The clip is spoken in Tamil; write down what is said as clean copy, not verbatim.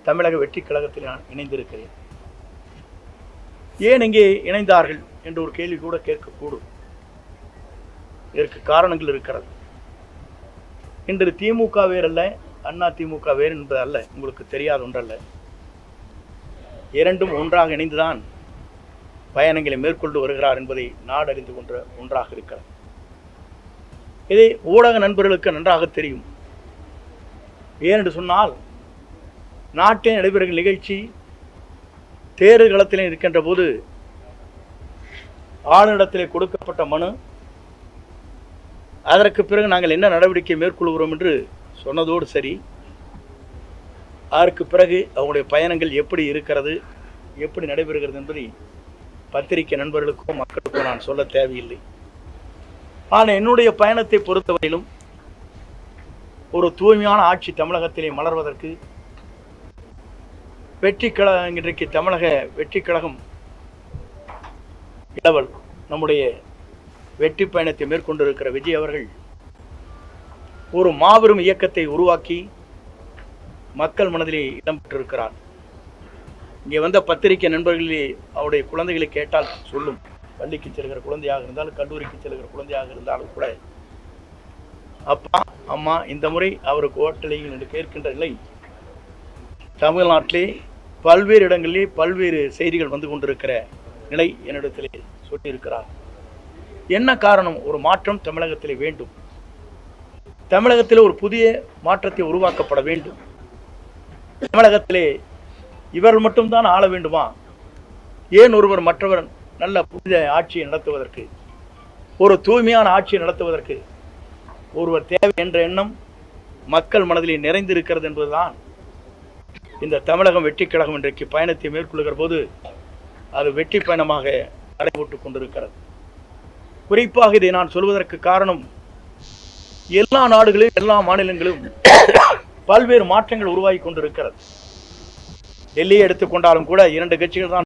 தமிழக வெற்றி கழகத்தில் நான் இணைந்திருக்கிறேன். ஏன் இங்கே இணைந்தார்கள் என்று ஒரு கேள்வி கூட கேட்கக்கூடும். இதற்கு காரணங்கள் இருக்கிறது. இன்று திமுக வேறல்ல, அண்ணா திமுக வேறு என்பது அல்ல, உங்களுக்கு தெரியாத ஒன்றல்ல. இரண்டும் ஒன்றாக இணைந்துதான் பயணங்களை மேற்கொண்டு வருகிறார் என்பதை நாடறிந்து கொண்ட ஒன்றாக இருக்கிறது. இதை ஊடக நண்பர்களுக்கு நன்றாக தெரியும். ஏனென்று சொன்னால், நாட்டில் நடைபெறுகிற நிகழ்ச்சி தேர்தல் களத்தில் இருக்கின்ற போது ஆளுநரிடத்திலே கொடுக்கப்பட்ட மனு, அதற்கு பிறகு நாங்கள் என்ன நடவடிக்கை மேற்கொள்கிறோம் என்று சொன்னதோடு சரி, அதற்கு பிறகு அவங்களுடைய பயணங்கள் எப்படி இருக்கிறது, எப்படி நடைபெறுகிறது என்பதை பத்திரிகை நண்பர்களுக்கும் மக்களுக்கும் நான் சொல்ல தேவையில்லை. ஆனால் என்னுடைய பயணத்தை பொறுத்தவரையிலும் ஒரு தூய்மையான ஆட்சி தமிழகத்திலே மலர்வதற்கு வெற்றி கழகம், இன்றைக்கு தமிழக வெற்றி கழகம் இளவல் நம்முடைய வெற்றி பயணத்தை மேற்கொண்டிருக்கிற விஜய் அவர்கள் ஒரு மாபெரும் இயக்கத்தை உருவாக்கி மக்கள் மனதிலே இடம்பெற்றிருக்கிறார். இங்கே வந்த பத்திரிகை நண்பர்களே அவருடைய குழந்தைகளை கேட்டால் சொல்லும். பள்ளிக்கு செல்கிற குழந்தையாக இருந்தாலும், கல்லூரிக்கு செல்கிற குழந்தையாக இருந்தாலும் கூட, அப்பா அம்மா இந்த முறை அவருக்கு ஓட்டலையும் என்று கேட்கின்ற நிலை தமிழ்நாட்டிலே பல்வேறு இடங்களிலே பல்வேறு செய்திகள் வந்து கொண்டிருக்கிற நிலை என்னிடத்திலே சொல்லியிருக்கிறார். என்ன காரணம்? ஒரு மாற்றம் தமிழகத்திலே வேண்டும். தமிழகத்திலே ஒரு புதிய மாற்றத்தை உருவாக்கப்பட வேண்டும். தமிழகத்திலே இவர்கள் மட்டும்தான் ஆள வேண்டுமா? ஏன் ஒருவர் மற்றவர் நல்ல புதிய ஆட்சியை நடத்துவதற்கு, ஒரு தூய்மையான ஆட்சியை நடத்துவதற்கு ஒருவர் தேவை என்ற எண்ணம் மக்கள் மனதிலே நிறைந்திருக்கிறது என்பதுதான் இந்த தமிழகம் வெற்றி கழகம் இன்றைக்கு பயணத்தை மேற்கொள்கிற போது அது வெற்றி பயணமாக நடைபெற்றுக் கொண்டிருக்கிறது. குறிப்பாக இதை நான் சொல்வதற்கு காரணம், எல்லா நாடுகளிலும் எல்லா மாநிலங்களிலும் பல்வேறு மாற்றங்கள் உருவாகி கொண்டிருக்கிறது. டெல்லியை எடுத்துக்கொண்டாலும் கூட 2 கட்சிகள் தான்